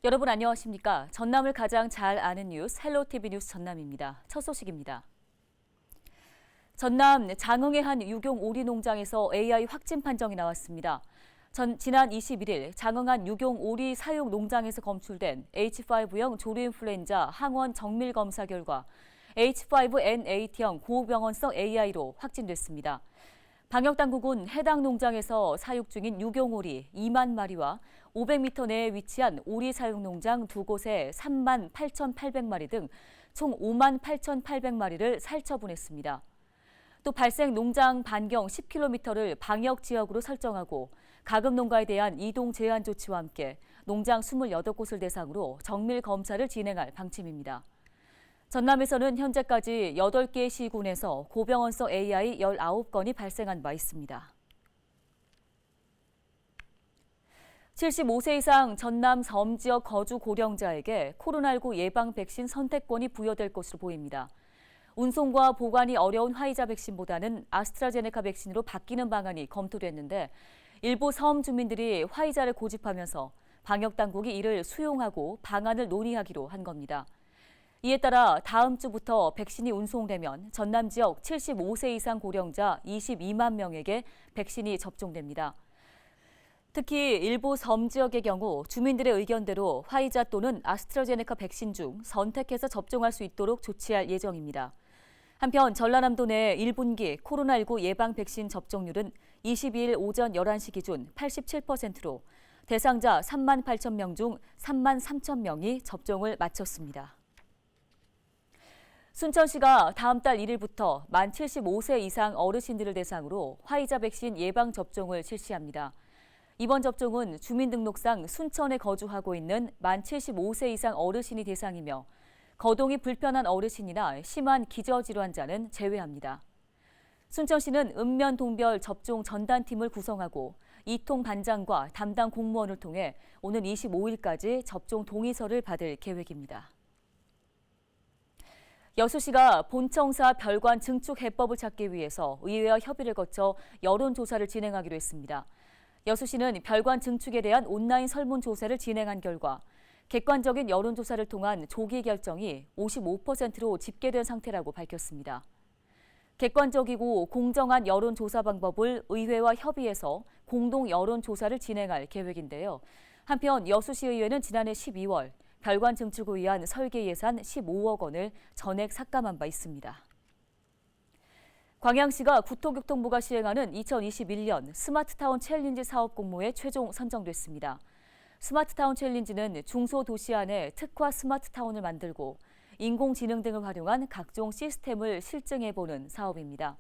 여러분 안녕하십니까? 전남을 가장 잘 아는 뉴스 헬로티비 뉴스 전남입니다. 첫 소식입니다. 전남 장흥의 한 유경 오리 농장에서 AI 확진 판정이 나왔습니다. 지난 21일 장흥 한 유경 오리 사육 농장에서 검출된 H5형 조류인플루엔자 항원 정밀 검사 결과 H5N8형 고병원성 AI로 확진됐습니다. 방역당국은 해당 농장에서 사육 중인 유경오리 2만 마리와 500m 내에 위치한 오리 사육 농장 두 곳에 3만 8,800마리 등 총 5만 8,800마리를 살처분했습니다. 또 발생 농장 반경 10km를 방역 지역으로 설정하고 가금 농가에 대한 이동 제한 조치와 함께 농장 28곳을 대상으로 정밀 검사를 진행할 방침입니다. 전남에서는 현재까지 8개 시군에서 고병원성 AI 19건이 발생한 바 있습니다. 75세 이상 전남 섬 지역 거주 고령자에게 코로나19 예방 백신 선택권이 부여될 것으로 보입니다. 운송과 보관이 어려운 화이자 백신보다는 아스트라제네카 백신으로 바뀌는 방안이 검토됐는데 일부 섬 주민들이 화이자를 고집하면서 방역당국이 이를 수용하고 방안을 논의하기로 한 겁니다. 이에 따라 다음 주부터 백신이 운송되면 전남 지역 75세 이상 고령자 22만 명에게 백신이 접종됩니다. 특히 일부 섬 지역의 경우 주민들의 의견대로 화이자 또는 아스트라제네카 백신 중 선택해서 접종할 수 있도록 조치할 예정입니다. 한편 전라남도 내 1분기 코로나19 예방 백신 접종률은 22일 오전 11시 기준 87%로 대상자 3만 8천 명 중 3만 3천 명이 접종을 마쳤습니다. 순천시가 다음 달 1일부터 만 75세 이상 어르신들을 대상으로 화이자 백신 예방 접종을 실시합니다. 이번 접종은 주민등록상 순천에 거주하고 있는 만 75세 이상 어르신이 대상이며 거동이 불편한 어르신이나 심한 기저질환자는 제외합니다. 순천시는 읍면동별 접종 전단팀을 구성하고 이통 반장과 담당 공무원을 통해 오는 25일까지 접종 동의서를 받을 계획입니다. 여수시가 본청사 별관 증축 해법을 찾기 위해서 의회와 협의를 거쳐 여론조사를 진행하기로 했습니다. 여수시는 별관 증축에 대한 온라인 설문조사를 진행한 결과 객관적인 여론조사를 통한 조기 결정이 55%로 집계된 상태라고 밝혔습니다. 객관적이고 공정한 여론조사 방법을 의회와 협의해서 공동 여론조사를 진행할 계획인데요. 한편 여수시의회는 지난해 12월 별관 증축을 위한 설계 예산 15억 원을 전액 삭감한 바 있습니다. 광양시가 국토교통부가 시행하는 2021년 스마트타운 챌린지 사업 공모에 최종 선정됐습니다. 스마트타운 챌린지는 중소도시 안에 특화 스마트타운을 만들고 인공지능 등을 활용한 각종 시스템을 실증해보는 사업입니다.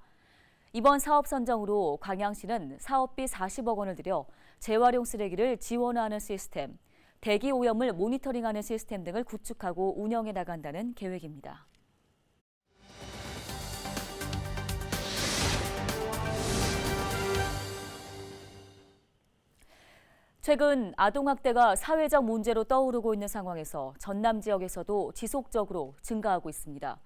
이번 사업 선정으로 광양시는 사업비 40억 원을 들여 재활용 쓰레기를 지원하는 시스템, 대기 오염을 모니터링하는 시스템 등을 구축하고 운영해 나간다는 계획입니다. 최근 아동학대가 사회적 문제로 떠오르고 있는 상황에서 전남 지역에서도 지속적으로 증가하고 있습니다.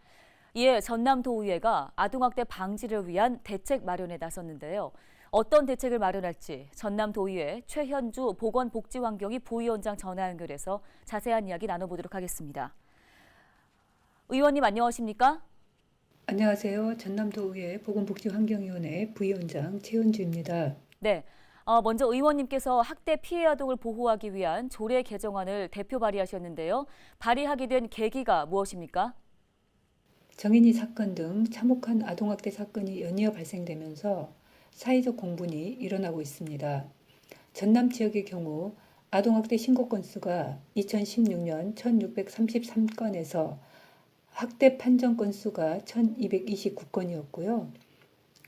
이에 전남도의회가 아동학대 방지를 위한 대책 마련에 나섰는데요. 어떤 대책을 마련할지 전남도의회 최현주 보건복지환경위 부위원장 전화 연결해서 자세한 이야기 나눠보도록 하겠습니다. 의원님 안녕하십니까? 안녕하세요. 전남도의회 보건복지환경위원회 부위원장 최은주입니다. 네. 먼저 의원님께서 학대 피해 아동을 보호하기 위한 조례 개정안을 대표 발의하셨는데요. 발의하게 된 계기가 무엇입니까? 정인이 사건 등 참혹한 아동학대 사건이 연이어 발생되면서 사회적 공분이 일어나고 있습니다. 전남 지역의 경우 아동학대 신고 건수가 2016년 1633건에서 학대 판정 건수가 1229건이었고요.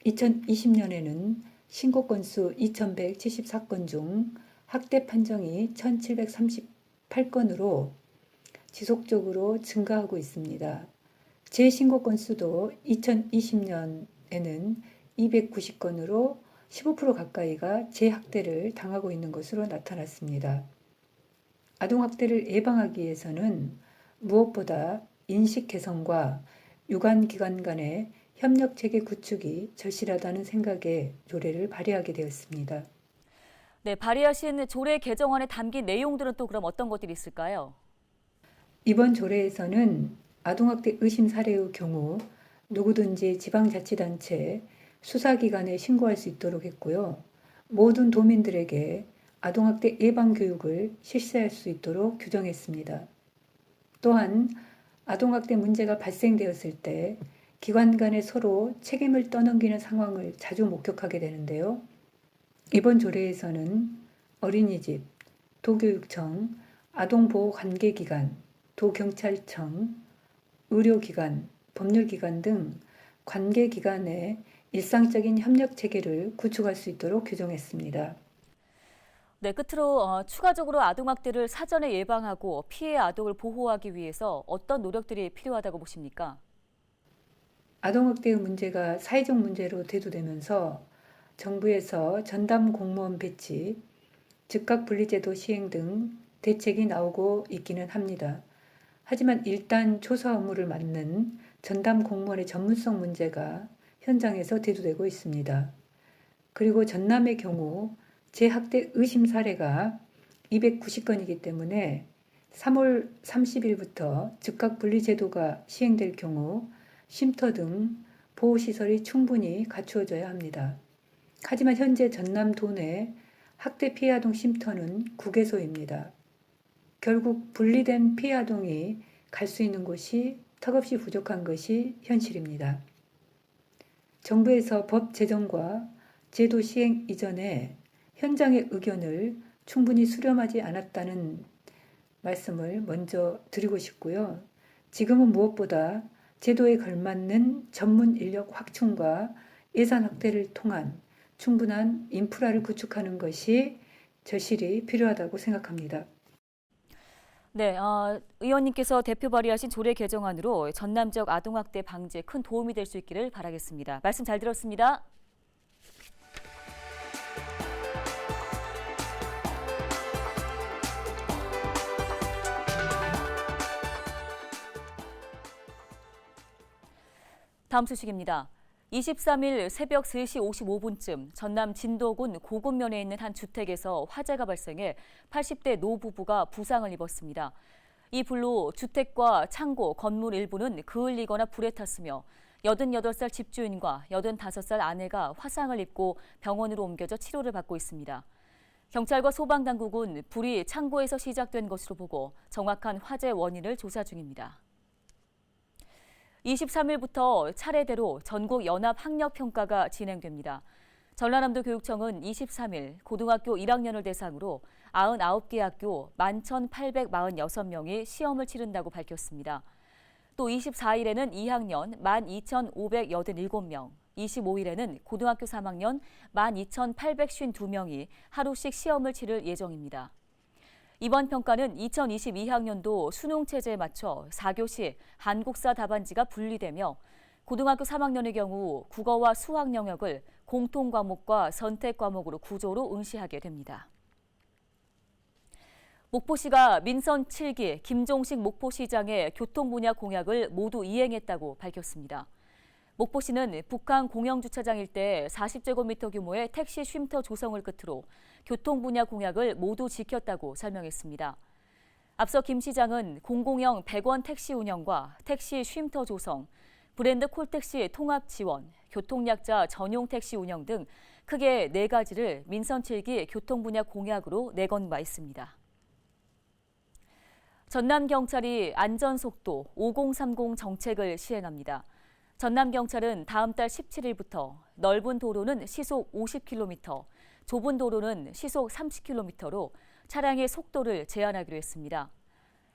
2020년에는 신고 건수 2174건 중 학대 판정이 1738건으로 지속적으로 증가하고 있습니다. 재신고 건수도 2020년에는 290건으로 15% 가까이가 재학대를 당하고 있는 것으로 나타났습니다. 아동학대를 예방하기 위해서는 무엇보다 인식 개선과 유관기관 간의 협력체계 구축이 절실하다는 생각에 조례를 발의하게 되었습니다. 네, 발의하신 조례 개정안에 담긴 내용들은 또 그럼 어떤 것들이 있을까요? 이번 조례에서는 아동학대 의심 사례의 경우 누구든지 지방자치단체 수사기관에 신고할 수 있도록 했고요. 모든 도민들에게 아동학대 예방 교육을 실시할 수 있도록 규정했습니다. 또한 아동학대 문제가 발생되었을 때 기관 간에 서로 책임을 떠넘기는 상황을 자주 목격하게 되는데요. 이번 조례에서는 어린이집, 도교육청, 아동보호관계기관, 도경찰청, 의료기관, 법률기관 등 관계기관의 일상적인 협력 체계를 구축할 수 있도록 규정했습니다. 네, 끝으로 추가적으로 아동학대를 사전에 예방하고 피해 아동을 보호하기 위해서 어떤 노력들이 필요하다고 보십니까? 아동학대의 문제가 사회적 문제로 대두되면서 정부에서 전담 공무원 배치, 즉각분리제도 시행 등 대책이 나오고 있기는 합니다. 하지만 일단 조사 업무를 맡는 전담 공무원의 전문성 문제가 현장에서 대두되고 있습니다. 그리고 전남의 경우 재학대 의심 사례가 290건이기 때문에 3월 30일부터 즉각분리제도가 시행될 경우 쉼터 등 보호시설이 충분히 갖추어져야 합니다. 하지만 현재 전남 도내 학대 피해 아동 쉼터는 9개소입니다. 결국 분리된 피해 아동이 갈 수 있는 곳이 턱없이 부족한 것이 현실입니다. 정부에서 법 제정과 제도 시행 이전에 현장의 의견을 충분히 수렴하지 않았다는 말씀을 먼저 드리고 싶고요. 지금은 무엇보다 제도에 걸맞는 전문 인력 확충과 예산 확대를 통한 충분한 인프라를 구축하는 것이 절실히 필요하다고 생각합니다. 네, 의원님께서 대표 발의하신 조례 개정안으로 전남 지역 아동학대 방지에 큰 도움이 될 수 있기를 바라겠습니다. 말씀 잘 들었습니다. 다음 소식입니다. 23일 새벽 3시 55분쯤 전남 진도군 고군면에 있는 한 주택에서 화재가 발생해 80대 노부부가 부상을 입었습니다. 이 불로 주택과 창고, 건물 일부는 그을리거나 불에 탔으며 88살 집주인과 85살 아내가 화상을 입고 병원으로 옮겨져 치료를 받고 있습니다. 경찰과 소방당국은 불이 창고에서 시작된 것으로 보고 정확한 화재 원인을 조사 중입니다. 23일부터 차례대로 전국 연합학력평가가 진행됩니다. 전라남도 교육청은 23일 고등학교 1학년을 대상으로 99개 학교 11,846명이 시험을 치른다고 밝혔습니다. 또 24일에는 2학년 12,587명, 25일에는 고등학교 3학년 12,852명이 하루씩 시험을 치를 예정입니다. 이번 평가는 2022학년도 수능체제에 맞춰 4교시 한국사 답안지가 분리되며 고등학교 3학년의 경우 국어와 수학 영역을 공통과목과 선택과목으로 구조로 응시하게 됩니다. 목포시가 민선 7기 김종식 목포시장의 교통 분야 공약을 모두 이행했다고 밝혔습니다. 목포시는 북한 공영주차장 일대 40제곱미터 규모의 택시 쉼터 조성을 끝으로 교통 분야 공약을 모두 지켰다고 설명했습니다. 앞서 김 시장은 공공형 100원 택시 운영과 택시 쉼터 조성, 브랜드 콜택시 통합 지원, 교통약자 전용 택시 운영 등 크게 4가지를 민선 7기 교통 분야 공약으로 내건 바 있습니다. 전남경찰이 안전속도 5030 정책을 시행합니다. 전남경찰은 다음 달 17일부터 넓은 도로는 시속 50km, 좁은 도로는 시속 30km로 차량의 속도를 제한하기로 했습니다.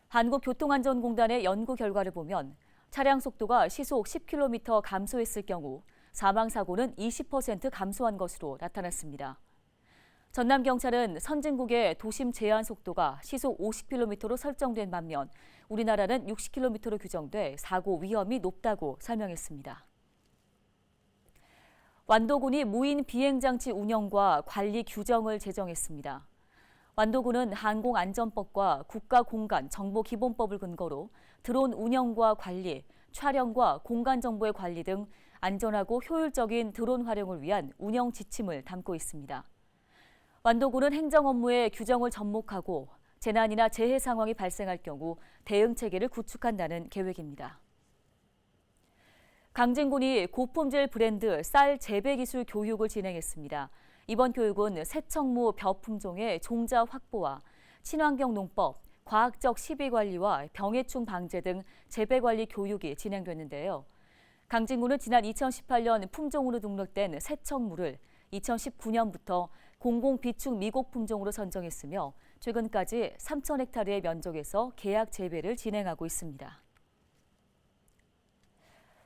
한국교통안전공단의 연구 결과를 보면 차량 속도가 시속 10km 감소했을 경우 사망사고는 20% 감소한 것으로 나타났습니다. 전남경찰은 선진국의 도심 제한 속도가 시속 50km로 설정된 반면 우리나라는 60km로 규정돼 사고 위험이 높다고 설명했습니다. 완도군이 무인 비행장치 운영과 관리 규정을 제정했습니다. 완도군은 항공안전법과 국가공간정보기본법을 근거로 드론 운영과 관리, 촬영과 공간정보의 관리 등 안전하고 효율적인 드론 활용을 위한 운영 지침을 담고 있습니다. 완도군은 행정 업무에 규정을 접목하고 재난이나 재해 상황이 발생할 경우 대응 체계를 구축한다는 계획입니다. 강진군이 고품질 브랜드 쌀 재배 기술 교육을 진행했습니다. 이번 교육은 새청무 벼 품종의 종자 확보와 친환경 농법, 과학적 시비 관리와 병해충 방제 등 재배 관리 교육이 진행됐는데요. 강진군은 지난 2018년 품종으로 등록된 새청무를 2019년부터 공공비축 미국 품종으로 선정했으며 최근까지 3,000헥타르의 면적에서 계약 재배를 진행하고 있습니다.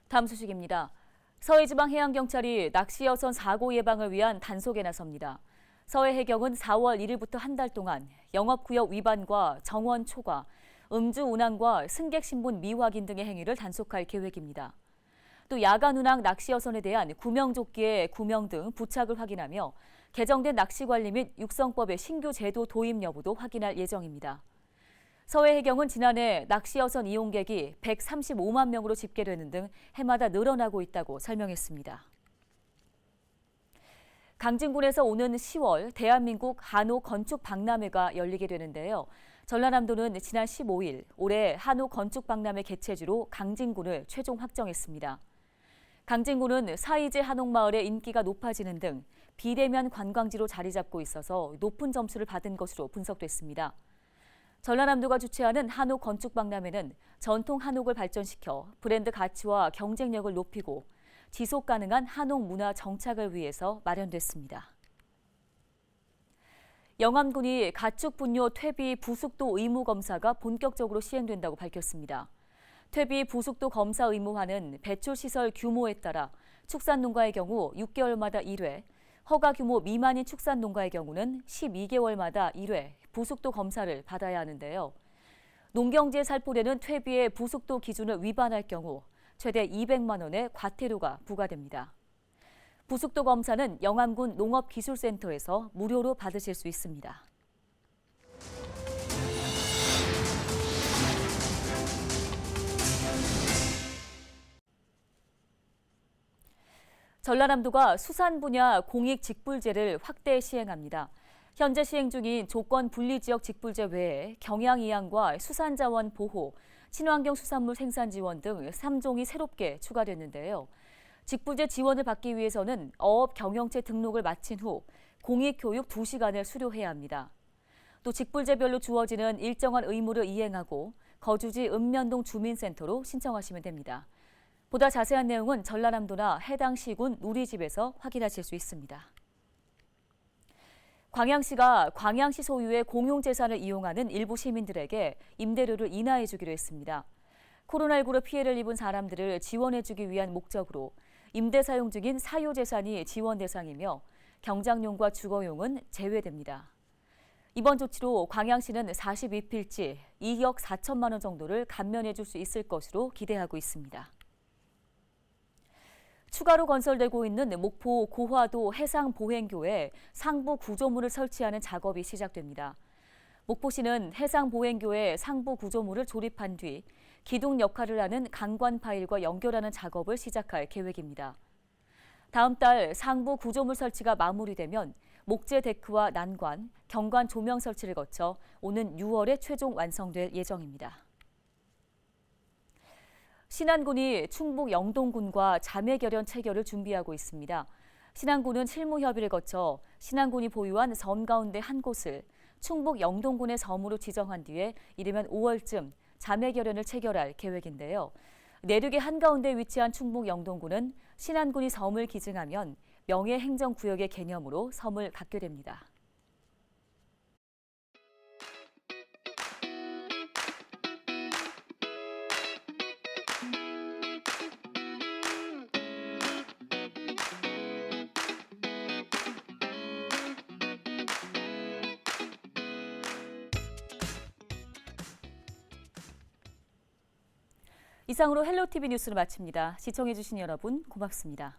다음 소식입니다. 서해지방해양경찰이 낚시 여선 사고 예방을 위한 단속에 나섭니다. 서해해경은 4월 1일부터 한 달 동안 영업구역 위반과 정원 초과, 음주 운항과 승객 신분 미확인 등의 행위를 단속할 계획입니다. 또 야간 운항 낚시 여선에 대한 구명조끼의 구명 등 부착을 확인하며 개정된 낚시관리 및 육성법의 신규 제도 도입 여부도 확인할 예정입니다. 서해해경은 지난해 낚시 여선 이용객이 135만 명으로 집계되는 등 해마다 늘어나고 있다고 설명했습니다. 강진군에서 오는 10월 대한민국 한옥 건축 박람회가 열리게 되는데요. 전라남도는 지난 15일 올해 한옥 건축 박람회 개최지로 강진군을 최종 확정했습니다. 강진군은 사이제 한옥마을의 인기가 높아지는 등 비대면 관광지로 자리 잡고 있어서 높은 점수를 받은 것으로 분석됐습니다. 전라남도가 주최하는 한옥 건축 박람회는 전통 한옥을 발전시켜 브랜드 가치와 경쟁력을 높이고 지속 가능한 한옥 문화 정착을 위해서 마련됐습니다. 영암군이 가축 분뇨 퇴비 부숙도 의무 검사가 본격적으로 시행된다고 밝혔습니다. 퇴비 부숙도 검사 의무화는 배출 시설 규모에 따라 축산농가의 경우 6개월마다 1회, 허가 규모 미만인 축산농가의 경우는 12개월마다 1회 부숙도 검사를 받아야 하는데요. 농경지에 살포되는 퇴비의 부숙도 기준을 위반할 경우 최대 200만 원의 과태료가 부과됩니다. 부숙도 검사는 영암군 농업기술센터에서 무료로 받으실 수 있습니다. 전라남도가 수산 분야 공익 직불제를 확대 시행합니다. 현재 시행 중인 조건 분리 지역 직불제 외에 경양 이양과 수산자원 보호, 친환경 수산물 생산 지원 등 3종이 새롭게 추가됐는데요. 직불제 지원을 받기 위해서는 어업 경영체 등록을 마친 후 공익교육 2시간을 수료해야 합니다. 또 직불제별로 주어지는 일정한 의무를 이행하고 거주지 읍면동 주민센터로 신청하시면 됩니다. 보다 자세한 내용은 전라남도나 해당 시군 누리집에서 확인하실 수 있습니다. 광양시가 광양시 소유의 공용재산을 이용하는 일부 시민들에게 임대료를 인하해 주기로 했습니다. 코로나19로 피해를 입은 사람들을 지원해 주기 위한 목적으로 임대 사용 중인 사유재산이 지원 대상이며 경장용과 주거용은 제외됩니다. 이번 조치로 광양시는 42필지 2억 4천만 원 정도를 감면해 줄 수 있을 것으로 기대하고 있습니다. 추가로 건설되고 있는 목포 고화도 해상보행교에 상부 구조물을 설치하는 작업이 시작됩니다. 목포시는 해상보행교에 상부 구조물을 조립한 뒤 기둥 역할을 하는 강관 파일과 연결하는 작업을 시작할 계획입니다. 다음 달 상부 구조물 설치가 마무리되면 목재 데크와 난관, 경관 조명 설치를 거쳐 오는 6월에 최종 완성될 예정입니다. 신안군이 충북 영동군과 자매결연 체결을 준비하고 있습니다. 신안군은 실무 협의를 거쳐 신안군이 보유한 섬 가운데 한 곳을 충북 영동군의 섬으로 지정한 뒤에 이르면 5월쯤 자매결연을 체결할 계획인데요. 내륙의 한가운데 위치한 충북 영동군은 신안군이 섬을 기증하면 명예행정구역의 개념으로 섬을 갖게 됩니다. 이상으로 헬로티비 뉴스를 마칩니다. 시청해주신 여러분 고맙습니다.